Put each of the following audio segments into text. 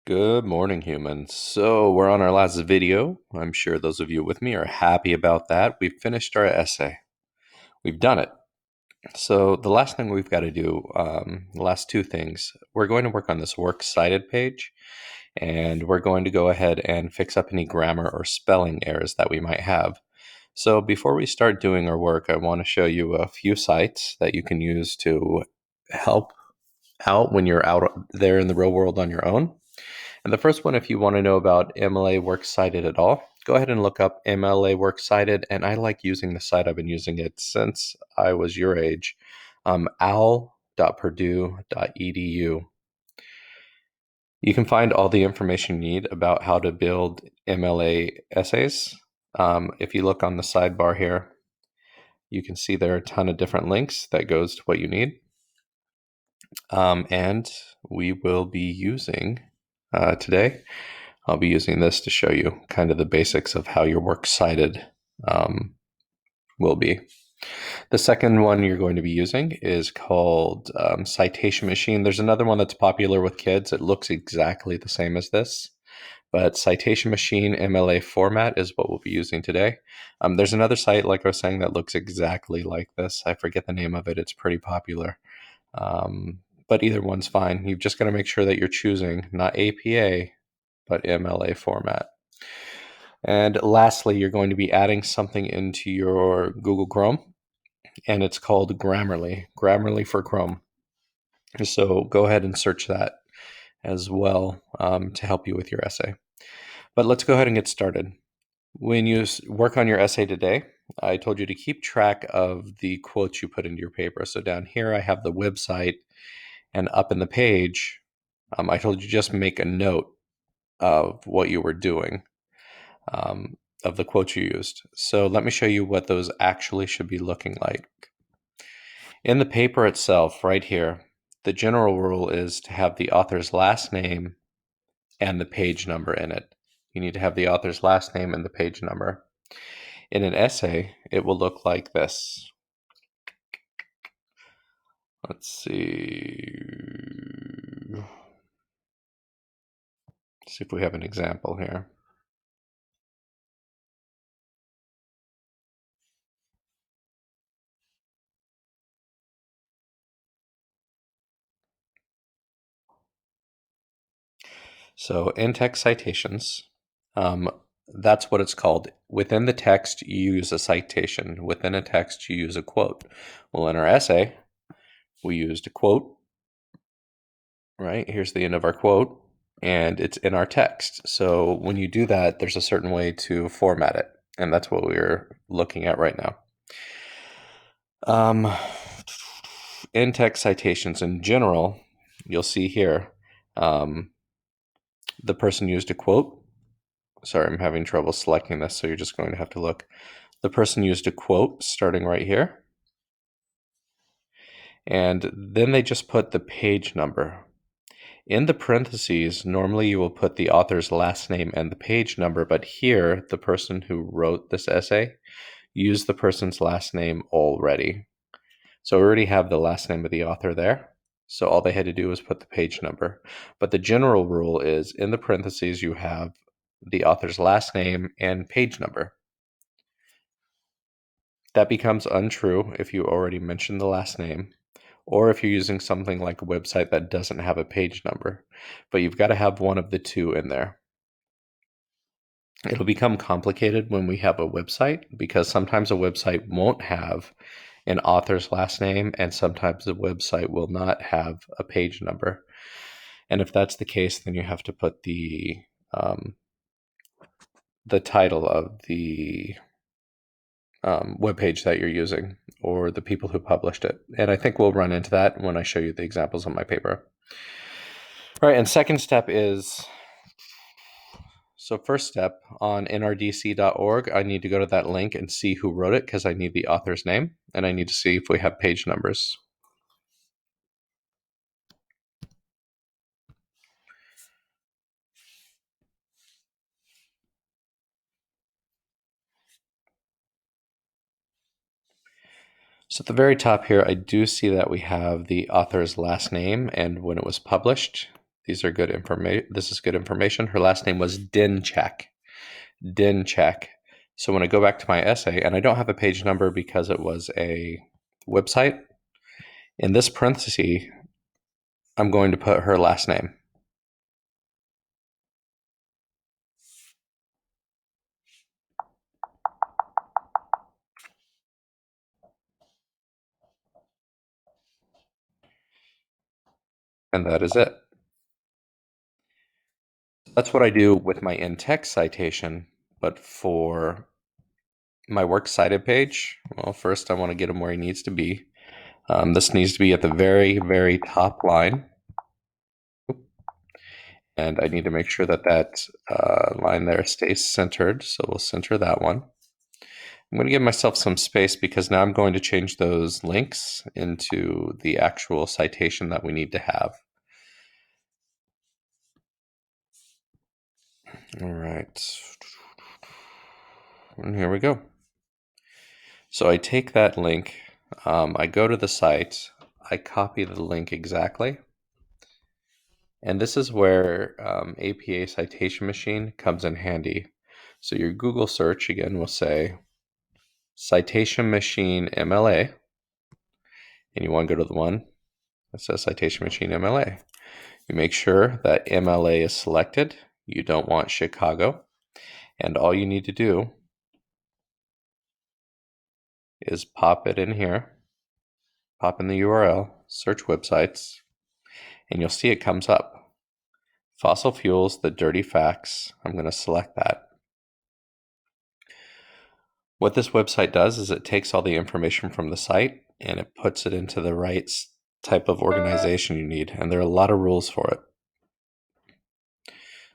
Good morning, humans. So, we're on our last video. I'm sure those of you with me are happy about that. We've finished our essay. We've done it. So, the last thing we've got to do, the last two things, we're going to work on this works cited page, and we're going to go ahead and fix up any grammar or spelling errors that we might have. So, before we start doing our work, I want to show you a few sites that you can use to help out when you're out there in the real world on your own. And the first one, if you want to know about MLA Works Cited at all, go ahead and look up MLA Works Cited. And I like using the site. I've been using it since I was your age. owl.purdue.edu. You can find all the information you need about how to build MLA essays. If you look on the sidebar here, you can see there are a ton of different links that goes to what you need. And we will be using today. I'll be using this to show you kind of the basics of how your works cited will be. The second one you're going to be using is called Citation Machine. There's another one that's popular with kids. It looks exactly the same as this, but Citation Machine MLA format is what we'll be using today. There's another site, like I was saying, that looks exactly like this. I forget the name of it. It's pretty popular. But either one's fine. You've just got to make sure that you're choosing not APA, but MLA format. And lastly, you're going to be adding something into your Google Chrome, and it's called Grammarly, Grammarly for Chrome. So go ahead and search that as well to help you with your essay. But let's go ahead and get started. When you work on your essay today, I told you to keep track of the quotes you put into your paper. So down here, I have the website, and up in the page, I told you just make a note of what you were doing. Of the quotes you used. So let me show you what those actually should be looking like. In the paper itself, right here, the general rule is to have the author's last name and the page number in it. You need to have the author's last name and the page number. In an essay, it will look like this. Let's see. See if we have an example here. So in-text citations, that's what it's called. Within the text, you use a citation. Within a text, you use a quote. Well, in our essay, we used a quote, right? Here's the end of our quote, and it's in our text. So when you do that, there's a certain way to format it, and that's what we're looking at right now. In-text citations in general, you'll see here, the person used a quote. Sorry, I'm having trouble selecting this, so you're just going to have to look. The person used a quote starting right here. And then they just put the page number. In the parentheses, normally you will put the author's last name and the page number, but here, the person who wrote this essay used the person's last name already. So we already have the last name of the author there. So all they had to do was put the page number. But the general rule is in the parentheses, you have the author's last name and page number. That becomes untrue if you already mentioned the last name, or if you're using something like a website that doesn't have a page number. But you've got to have one of the two in there. It'll become complicated when we have a website because sometimes a website won't have an author's last name and sometimes the website will not have a page number. And if that's the case, then you have to put the title of the webpage that you're using or the people who published it. And I think we'll run into that when I show you the examples on my paper. All right, and second step is, so first step on nrdc.org, I need to go to that link and see who wrote it because I need the author's name and I need to see if we have page numbers. So at the very top here, I do see that we have the author's last name and when it was published. These are good information. This is good information. Her last name was Dinchek. Dinchek. So when I go back to my essay, and I don't have a page number because it was a website, in this parenthesis, I'm going to put her last name. And that is it. That's what I do with my in-text citation, but for my works cited page, well, first I want to get him where he needs to be. This needs to be at the very, very top line. And I need to make sure that that line there stays centered. So we'll center that one. I'm going to give myself some space because now I'm going to change those links into the actual citation that we need to have. All right. And here we go. So I take that link, I go to the site, I copy the link exactly. And this is where APA Citation Machine comes in handy. So your Google search, again, will say Citation Machine MLA. And you want to go to the one that says Citation Machine MLA. You make sure that MLA is selected. You don't want Chicago. And all you need to do is pop it in here, pop in the URL, search websites, and you'll see it comes up. Fossil fuels, the dirty facts. I'm going to select that. What this website does is it takes all the information from the site and it puts it into the right type of organization you need. And there are a lot of rules for it.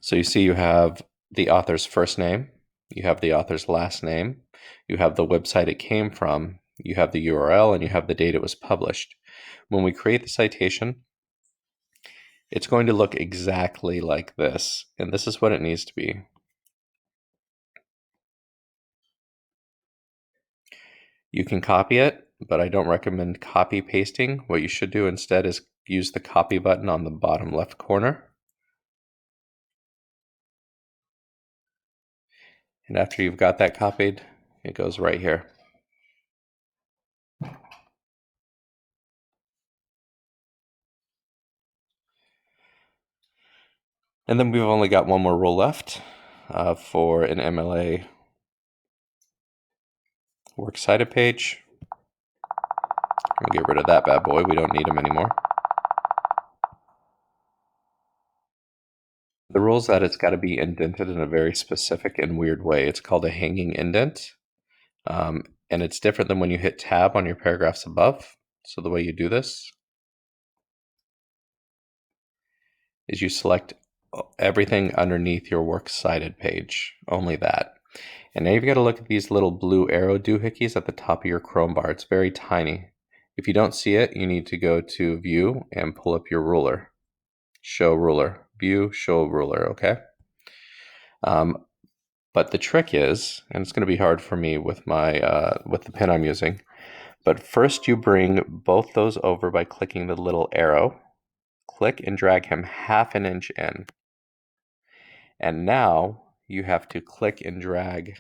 So you see you have the author's first name, you have the author's last name, you have the website it came from, you have the URL, and you have the date it was published. When we create the citation, it's going to look exactly like this, and this is what it needs to be. You can copy it, but I don't recommend copy pasting. What you should do instead is use the copy button on the bottom left corner. And after you've got that copied, it goes right here. And then we've only got one more rule left for an MLA works cited page. We'll get rid of that bad boy. We don't need him anymore. The rule is that it's got to be indented in a very specific and weird way. It's called a hanging indent. And it's different than when you hit tab on your paragraphs above. So the way you do this is you select everything underneath your works cited page, only that. And now you've got to look at these little blue arrow doohickeys at the top of your Chrome bar. It's very tiny. If you don't see it, you need to go to View and pull up your ruler. Show ruler. View, show ruler, okay? But the trick is, and it's going to be hard for me with my with the pen I'm using, but first you bring both those over by clicking the little arrow. Click and drag him 1/2 inch in. And now you have to click and drag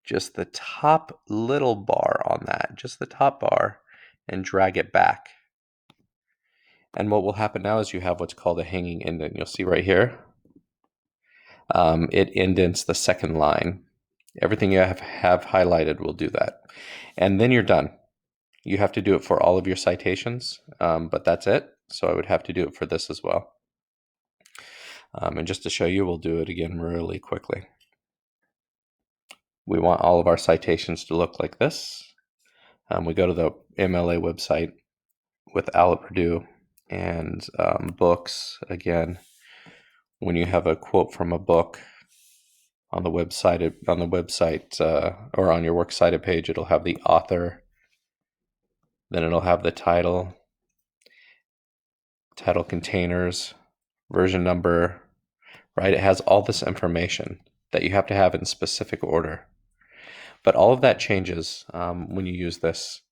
just the top little bar on that, just the top bar, and drag it back. And what will happen now is you have what's called a hanging indent. You'll see right here, it indents the second line. Everything you have highlighted will do that. And then you're done. You have to do it for all of your citations, but that's it. So I would have to do it for this as well. And just to show you, we'll do it again really quickly. We want all of our citations to look like this. We go to the MLA website with Al Purdue and books. Again, when you have a quote from a book on the website, or on your works cited page, it'll have the author, then it'll have the title containers, version number, right? It has all this information that you have to have in specific order. But all of that changes when you use this.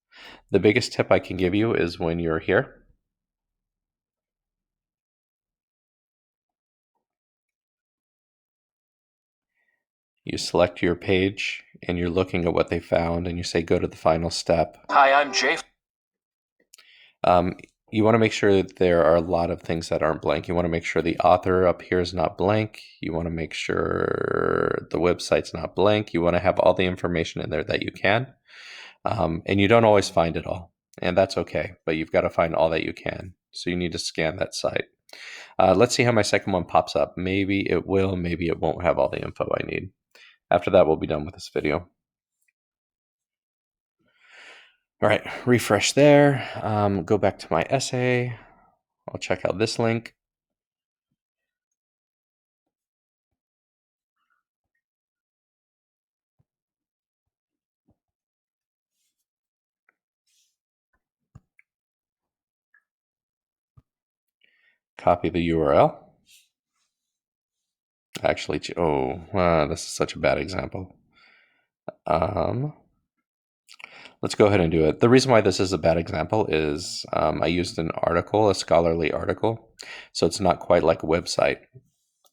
The biggest tip I can give you is when you're here You select your page and you're looking at what they found and you say go to the final step. Hi, I'm Jay. You want to make sure that there are a lot of things that aren't blank. You want to make sure the author up here is not blank. You want to make sure the website's not blank. You want to have all the information in there that you can. And you don't always find it all. And that's okay. But you've got to find all that you can. So you need to scan that site. Let's see how my second one pops up. Maybe it will. Maybe it won't have all the info I need. After that, we'll be done with this video. All right, refresh there. Go back to my essay. I'll check out this link. Copy the URL. Actually, this is such a bad example. Let's go ahead and do it. The reason why this is a bad example is I used an article, a scholarly article, so it's not quite like a website.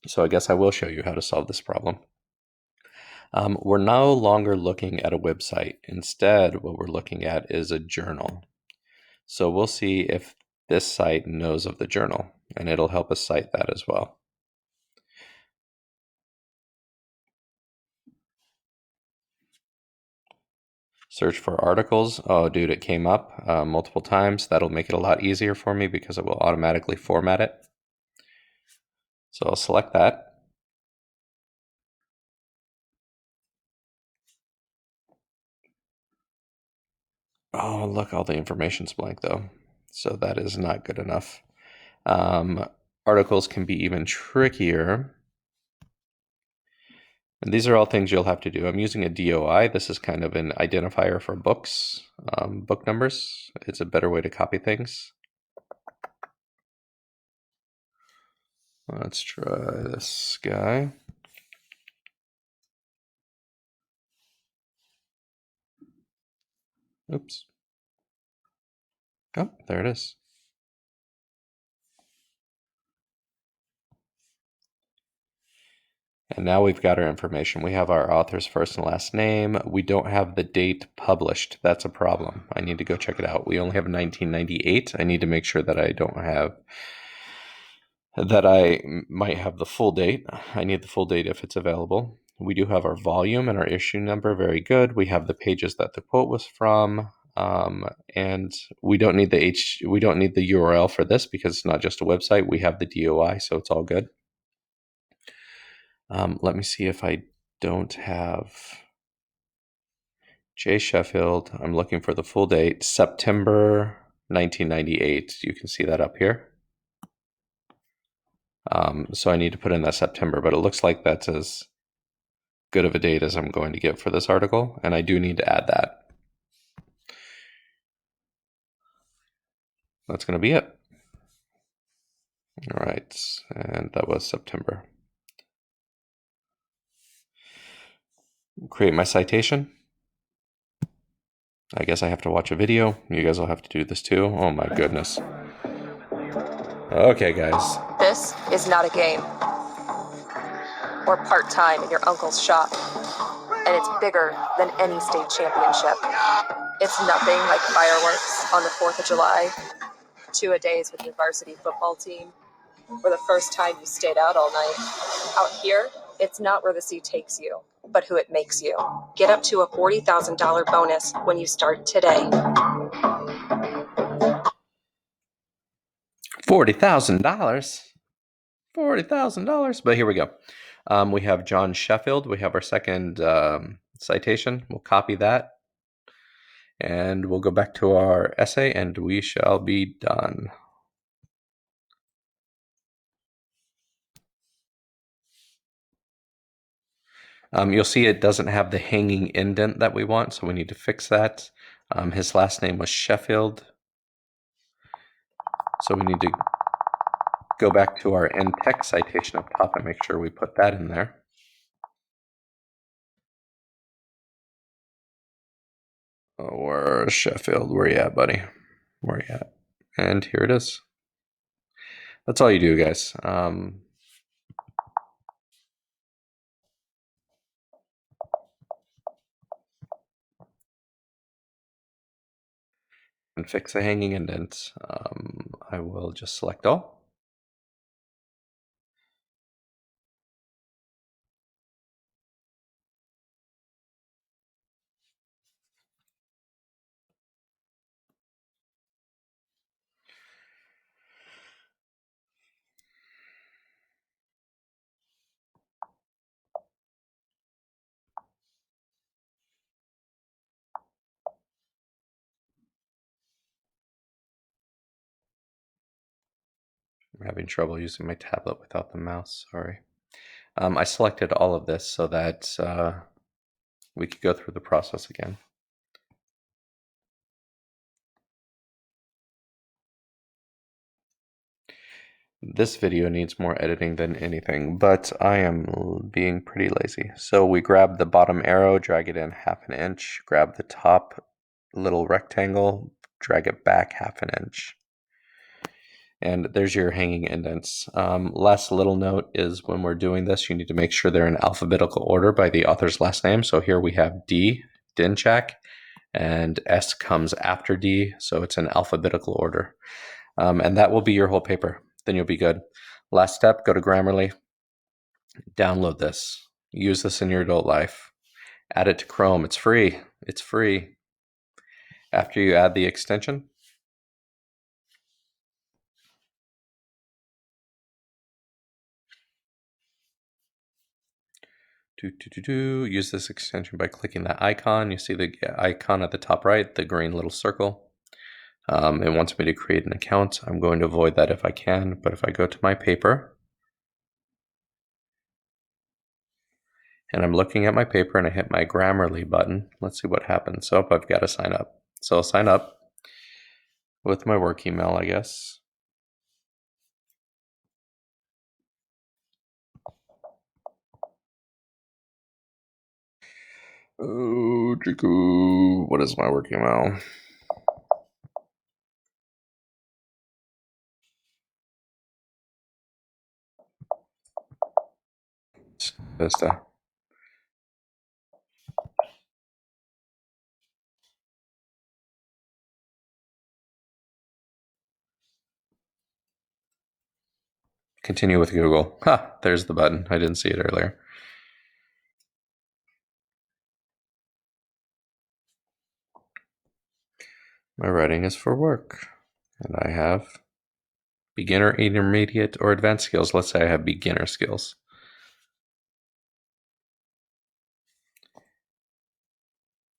So I guess I will show you how to solve this problem. We're no longer looking at a website. Instead, what we're looking at is a journal. So we'll see if this site knows of the journal, and it'll help us cite that as well. Search for articles. Oh, dude, it came up multiple times. That'll make it a lot easier for me because it will automatically format it. So I'll select that. Oh, look, all the information's blank though. So that is not good enough. Articles can be even trickier. And these are all things you'll have to do. I'm using a DOI. This is kind of an identifier for books, book numbers. It's a better way to copy things. Let's try this guy. Oops. Oh, there it is. And now we've got our information. We have our author's first and last name. We don't have the date published. That's a problem. I need to go check it out. We only have 1998. I need to make sure that I don't have, that I might have the full date. I need the full date if it's available. We do have our volume and our issue number. Very good. We have the pages that the quote was from. And we don't need the URL for this because it's not just a website. We have the DOI, so it's all good. Let me see if I don't have J. Sheffield. I'm looking for the full date, September 1998. You can see that up here. So I need to put in that September, but it looks like that's as good of a date as I'm going to get for this article, and I do need to add that. That's going to be it. All right, and that was September. Create my citation. I guess I have to watch a video. You guys will have to do this too. Oh my goodness. Okay, guys. This is not a game or part-time in your uncle's shop, and it's bigger than any state championship. It's nothing like fireworks on the 4th of July, 2-a-days with your varsity football team, or the first time you stayed out all night. Out here, it's not where the sea takes you, but who it makes you. Get up to a $40,000 bonus when you start today. $40,000. $40,000. But here we go. We have John Sheffield. We have our second citation. We'll copy that. And we'll go back to our essay and we shall be done. You'll see it doesn't have the hanging indent that we want, so we need to fix that. His last name was Sheffield. So we need to go back to our end text citation up top and make sure we put that in there. Or Sheffield, where you at, buddy? Where you at? And here it is. That's all you do, guys. and fix the hanging indent. I will just select all. I'm having trouble using my tablet without the mouse, sorry. I selected all of this so that we could go through the process again. This video needs more editing than anything, but I am being pretty lazy. So we grab the bottom arrow, drag it in 1/2 inch, grab the top little rectangle, drag it back 1/2 inch. And there's your hanging indents. Last little note is when we're doing this, you need to make sure they're in alphabetical order by the author's last name. So here we have D, Dinchak, and S comes after D, so it's in alphabetical order. And that will be your whole paper. Then you'll be good. Last step, go to Grammarly, download this. Use this in your adult life. Add it to Chrome. It's free. It's free. After you add the extension, use this extension by clicking that icon. You see the icon at the top right, the green little circle. It wants me to create an account. I'm going to avoid that if I can, but if I go to my paper, and I'm looking at my paper and I hit my Grammarly button, let's see what happens. So I've got to sign up. So I'll sign up with my work email, I guess. Oh, Jiku, what is my work email? Vista. Continue with Google. Ha, there's the button. I didn't see it earlier. My writing is for work. And I have beginner, intermediate, or advanced skills. Let's say I have beginner skills.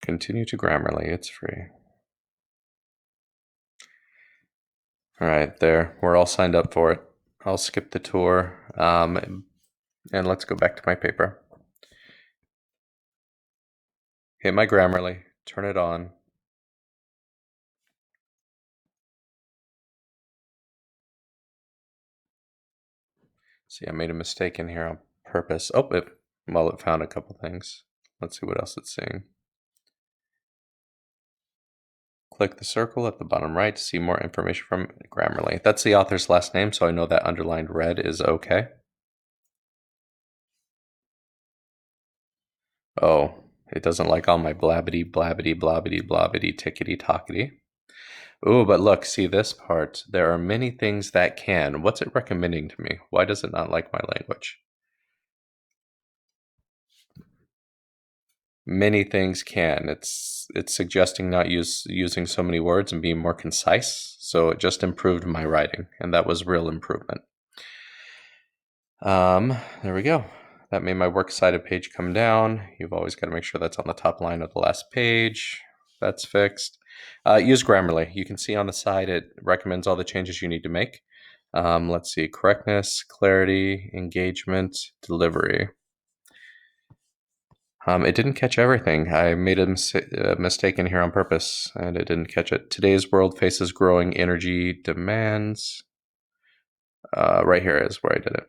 Continue to Grammarly. It's free. All right, there. We're all signed up for it. I'll skip the tour. And let's go back to my paper. Hit my Grammarly. Turn it on. See, I made a mistake in here on purpose. Oh, it found a couple things. Let's see what else it's seeing. Click the circle at the bottom right to see more information from Grammarly. That's the author's last name, so I know that underlined red is okay. Oh, it doesn't like all my blabbity, blabbity, blobbity, blobbity, tickety, tockety. Oh, but look, see this part. There are many things that can. What's it recommending to me? Why does it not like my language? Many things can. It's suggesting not using so many words and being more concise. So it just improved my writing, and that was real improvement. There we go. That made my works cited page come down. You've always got to make sure that's on the top line of the last page. That's fixed. Use Grammarly. You can see on the side it recommends all the changes you need to make. Let's see, correctness, clarity, engagement, delivery. It didn't catch everything. I made a mistake in here on purpose, and it didn't catch it. Today's world faces growing energy demands. Right here is where I did it.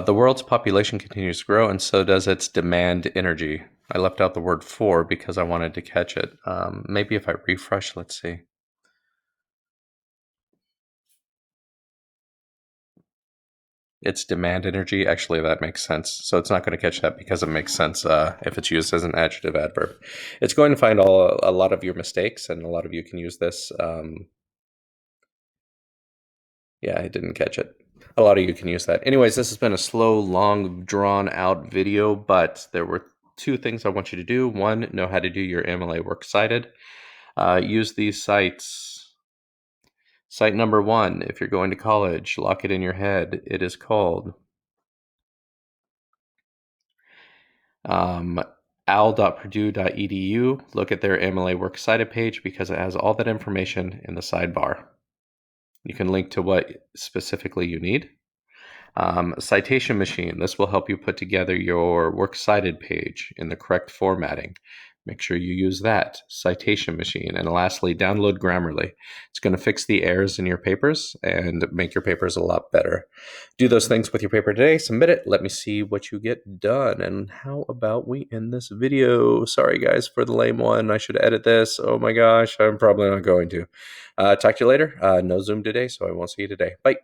The world's population continues to grow, and so does its demand energy. I left out the word for because I wanted to catch it. Maybe if I refresh, let's see. its demand energy. Actually, that makes sense. So it's not going to catch that because it makes sense if it's used as an adjective adverb. It's going to find a lot of your mistakes, and a lot of you can use this. Yeah, I didn't catch it. A lot of you can use that. Anyways, this has been a slow, long, drawn out video, but there were two things I want you to do. One, know how to do your MLA works cited. Use these sites. Site number one, if you're going to college, lock it in your head. It is called al.purdue.edu. Look at their MLA works cited page because it has all that information in the sidebar. You can link to what specifically you need. Citation machine. This will help you put together your works cited page in the correct formatting. Make sure you use that. Citation machine. And lastly, download Grammarly. It's going to fix the errors in your papers and make your papers a lot better. Do those things with your paper today. Submit it. Let me see what you get done. And how about we end this video? Sorry, guys, for the lame one. I should edit this. Oh my gosh, I'm probably not going to. Talk to you later. No Zoom today, so I won't see you today. Bye.